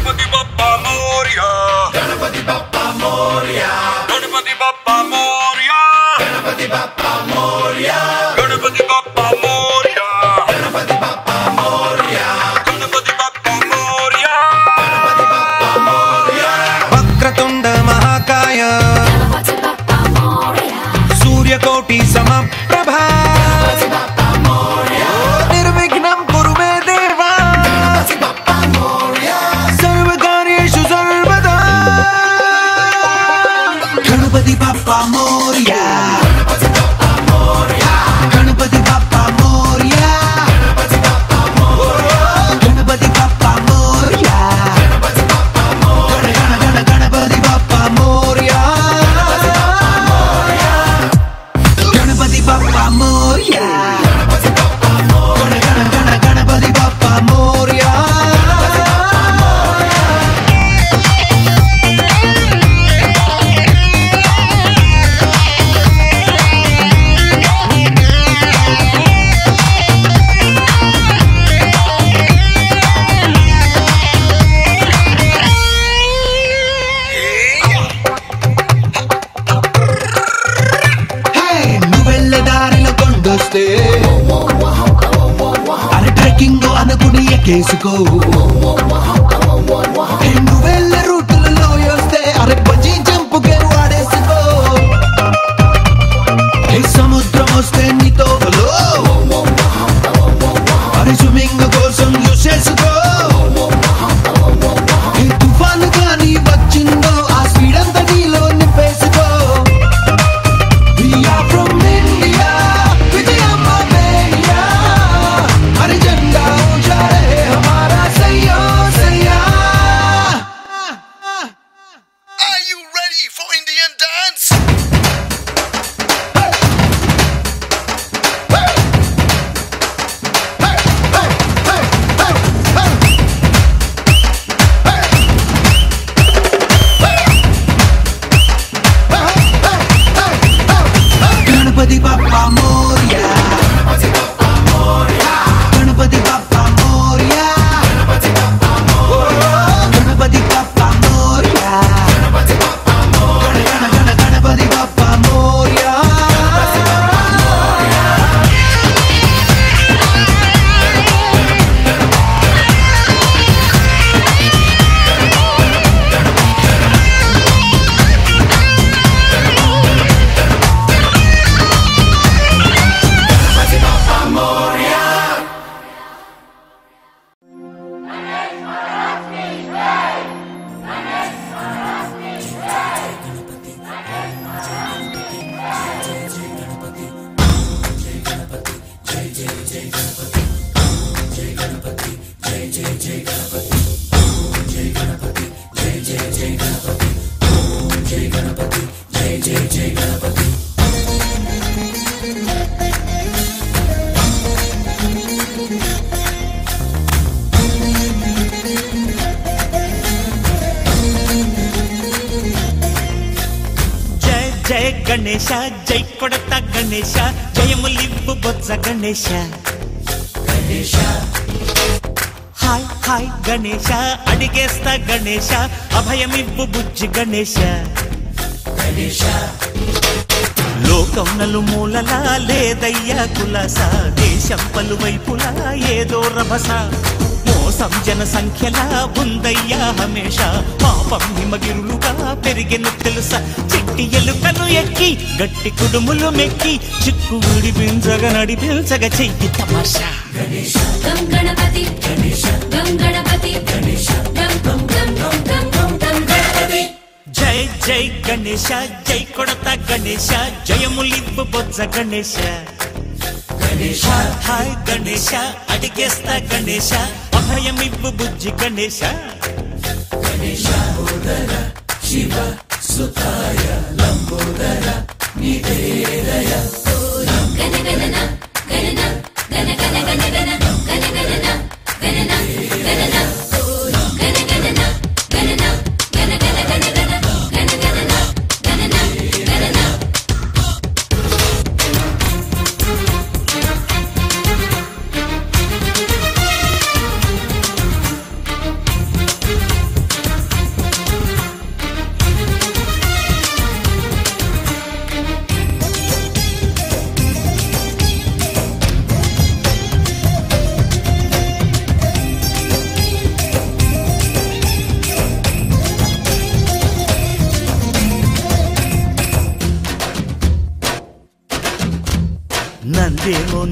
गणपति बप्पा मोरया गणपति बप्पा मोरया गणपति बप्पा मोरया गणपति बप्पा मोरया गणपति बप्पा मोरया गणपति बप्पा मोरया गणपति बप्पा मोरया गणपति बप्पा मोरया वक्रतुंड महाकाय गणपति बप्पा मोरया सूर्यकोटि समप्रभा गणपति बप्पा मोरया निर्विघ्नं कुरु मे देवा गणपति बप्पा मोरया सर्वकार्येषु सर्वदा गणपति बप्पा मोरया गणपति बप्पा मोरया गणपति बप्पा मोरया गणपति बप्पा मोरया गणपति बप्पा मोरया गणपति बप्पा मोरया गणपति बप्पा मोरया गणपति बप्पा मोरया गणपति बप्पा मोरया गणपति बप्पा मोरया अरे ट्रेकिंग అనుకుని ఎక్కేసుకో నువ్వెళ్ళ రూట్లలో వస్తే అరే బజ్జీ జంప్ గేర్ వాడేసుకో సముద్రం వస్తే నీతో అరే స్విమ్మింగ్ కోసం యూస్ చేసుకో తుఫాను కానీ వచ్చిందో ఆ స్పీడ్ అంతా నీలో నింపేసుకో गणपति बप्पा मोरया गणपति बप्पा मोरया गणपति बप्पा मोरया गणपति बप्पा मोरया गणपति बप्पा मोरया गणपति बप्पा मोरया गणपति बप्पा मोरया जय गणेश जय कोडता गणेश जयमुलिब्बु बोत्स गणेश गणेश हाय हाय गणेश अडिगेस्ता गणेश अभयमिब्बु बुज्जि गणेश गणेश లోకం నలుమూలలా లేదయ్యా కులాస దేశం పలువైపులా ఏదో రభస మోసం జన సంఖ్యలా ఉందయ్యా హమేష పాపం హిమగిరులుగా పెరిగెను తెలుసా చిట్టి ఎలుకను ఎక్కి గట్టి కుడుములు మెక్కి చిక్కు విడిపించగా నడిపించగా చెయ్యి తమాషా గణేశ గం గణపతి గణేశ గం గణపతి గణేశ గం గం గం గం గం గం గం గణపతి జై జై గణేశ జై కొడతా గణేశ జయములిబ్బు బొజ్జ గణేశ గణేశ హాయ్ గణేశ అడిగేస్తా గణేశ అభయమివ్వు బుజ్జి గణేశ గణేశ ఉదర శివ సుతాయ లంబోదర నిదేరయ గణ గణన గణన గణ గణ గణ గణ గణ గణన గణన గణన గణ గణన గణన గణ గణ గణ గణ గణ గణన గణన గణన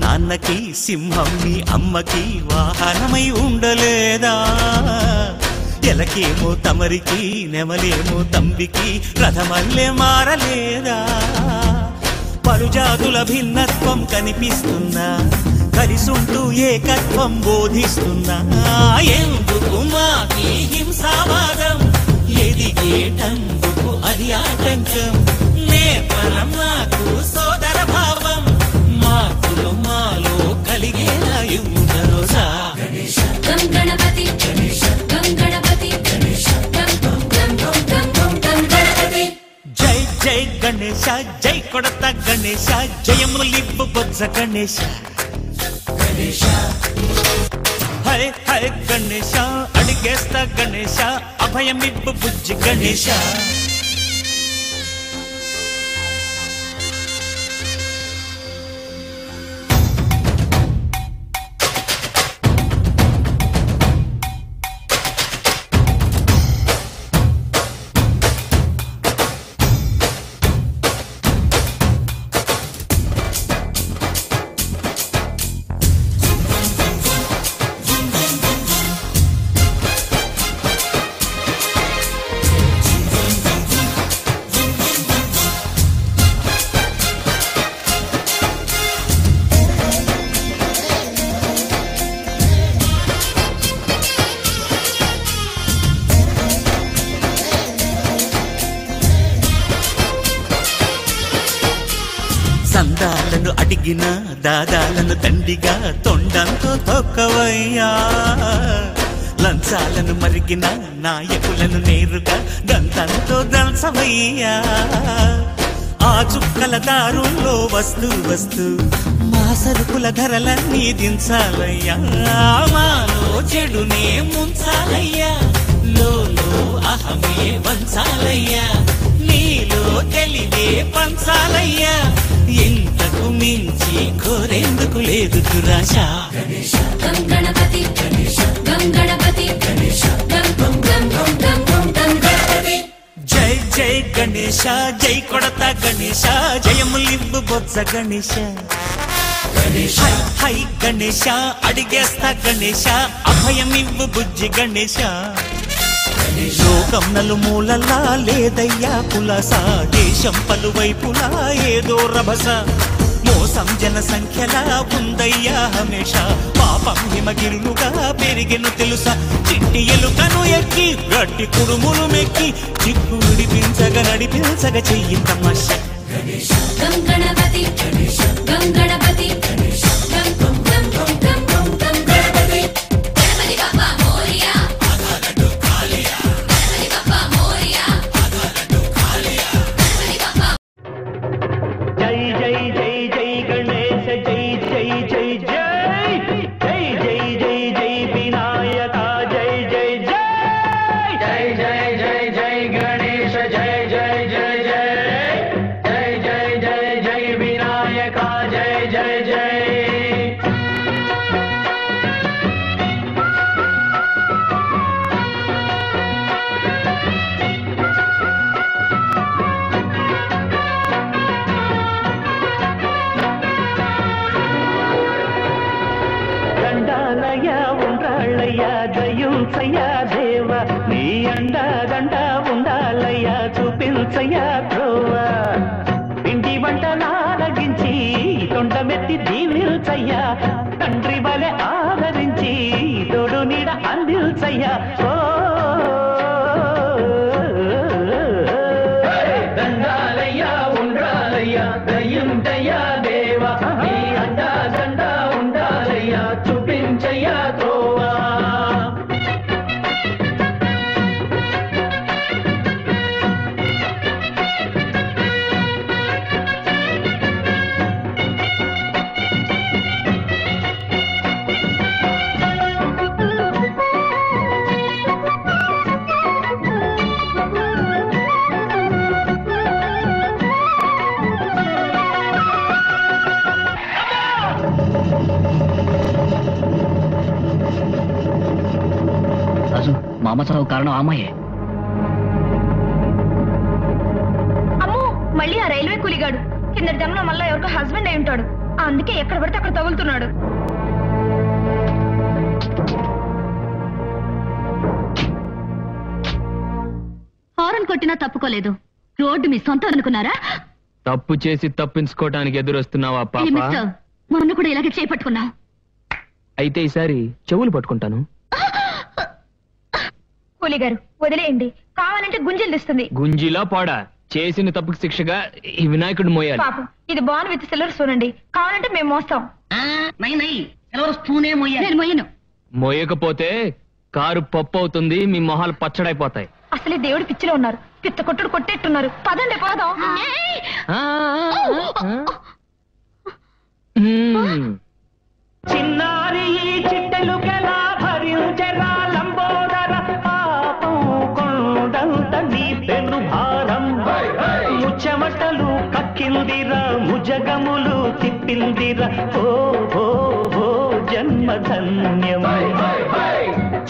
నాన్నకి సింహం మీ అమ్మకి వాహనమై ఉండలేదా? ఎలకేమో తమరికి నెమలేమో తంబికి రథమల్లే మారలేదా? పలుజాతుల భిన్నత్వం కనిపిస్తున్నా, కలిసుంటూ ఏకత్వం బోధిస్తున్నా. ఎందుకు మాకి హింసావాదం, ఎదిగేటందుకు అది ఆటంకం. నేపరం మాకు సోదర భావం, మార్పులు మాలో కలిగేలా యువరోజా. గం గణపతి గం గణపతి గణపతి. జై జై గణేశ, జై కొడత గణేశ, జయములివ్వు బొజ్జ గణేశ. హరే హరే గణేశ, అడిగేస్తా గణేశ, అభయమివ్వు బుజ్జి గణేశ. సందాలను అడిగిన దాదాలను దండిగా తొండంతో తొక్కవయ్యా. లంచాలను మరిగిన నాయకులను నేరుగా దంతంతో దంచవయ్యా. ఆ చుక్కల దారుల్లో వస్తూ వస్తూ మా సరుకుల ధరలన్నీ దించాలయ్యా. మాలో చెడునే ముంచాలయ్యా, లోలో అహమే వంచాలయ్యా. నీలో తెలివే పంచాలయ్యా, ఇంతకు మించి కోరేందుకు లేదు దురాశ. గం గణపతి గం గణపతి గం గణపతి. జై జై గణేశ, జై కొడత గణేశ, జయములివ్వు బొజ్జ గణేశ. హై హై గణేశ, అడిగేస్తా గణేశ, అభయమివ్వు బుజ్జి గణేశ. లోకం నలుమూలలా లేదయ్యా కులస, దేశం పలువైపులా ఏదో రభస. మోసం జన సంఖ్యలా ఉందయ్యా హమేష, పాపం హిమగిరులుగా పెరిగెను తెలుసా. చిట్టి ఎలుకను ఎక్కి గట్టి కుడుములు మెక్కి, చిక్కు విడిపించగా నడిపించగ చెయ్యి తమాష. గం గణపతి గం గణపతి గం గణపతి. గణపతి బప్పా మోరియా, గణపతి బప్పా మోరియా, గణపతి బప్పా. జై జై జై జై గణేశ, జై జై జై జై జై జై జై జై వినాయక, జై జై జై జై జై జై జై గణేశ, జై జై జై జై జై జై జై జై వినాయక, జై జై జై. దండాలయ్యా ఉండాలయ్యా, దయుంచయ్యా దేవ, నీ అండా దండ ఉండాలయ్యా, చూపించయ్యా త్రోవ. పిండి వంటలారగించి తొండమెత్తి దీవిల్చయ్యా, తండ్రి వలె ఆదరించి తోడు నీడ అందిల్చయ్యా. ఓ దండాలయ్యా ఉండాలయ్యా, దయుంచయ్యా దేవ, నీ అండా దండ ఉండాలయ్యా, చూపించయ్యా త్రోవా. రాజు, మా అమ్మ చావు కారణం అమ్మాయే. అమ్మో, మళ్ళీ ఆ రైల్వే కూలిగాడు కింద జన్మలో మళ్ళీ ఎవరికో హస్బెండ్ అయి ఉంటాడు. అందుకే ఎక్కడ పడితే అక్కడ తగులుతున్నాడు. హారన్ కొట్టినా తప్పుకోలేదు. రోడ్డు మీ సొంతం అనుకున్నారా? తప్పు చేసి తప్పించుకోవడానికి ఎదురొస్తున్నావా పాప? మొన్న కూడా ఇలాగే చేపట్టుకున్నావు. అయితే ఈసారి చెవులు పట్టుకుంటాను. కూలి గారు వదిలేయండి, కావాలంటే గుంజలు తెస్తుంది. గుంజిలా పాడా? చేసిన తప్పుకి శిక్షగా ఈ వినాయకుడు మోయాలి. పాపం ఇది బాన్ విత్ సిల్వర్ స్పూన్ అండి, కావాలంటే మేము మోస్తాం. నేను మొయ్యను. మోయకపోతే కారు పప్పు అవుతుంది, మీ మొహాలు పచ్చడైపోతాయి. అసలే దేవుడు పిచ్చిలో ఉన్నారు, పిత్త కొట్టుడు కొట్టేట్టున్నారు. పదండి పోదాం. చిన్నారి చిట్టెలుకెలా భరించెరా లంబోదర పాపం కొండంత నీ పెను భారం. ముచ్చమటలు కక్కిందిరా, ముజగములు తిప్పిందిరా, ఓ ఓ ఓ జన్మధన్యం.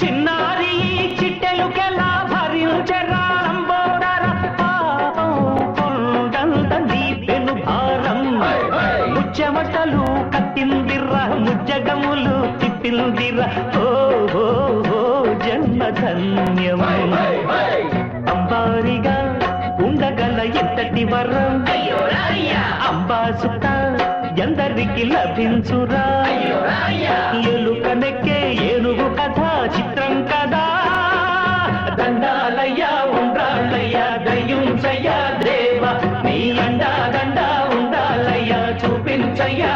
చిన్నారి చిట్టెలుకెలా భరించెరా లంబోదర పాపం కొండంత నీ పెను భారం. ముచ్చమటలు కట్టిందిరా, ముజ్జగములు తిప్పిందిరా, ఓ ఓ ఓ జన్మధన్యం. అంబారిగా ఉండగల ఎంతటి వరం, అంబాసుత ఎందరికి లభించురా. ఎలుక నెక్కే ఏనుగు కథ చిత్రం కదా. దండాలయ్యా ఉండాలయ్యా దయ్యుంచయ్యా దేవ, నీ అండా దండా ఉండాలయ్యా చూపించయ్యా.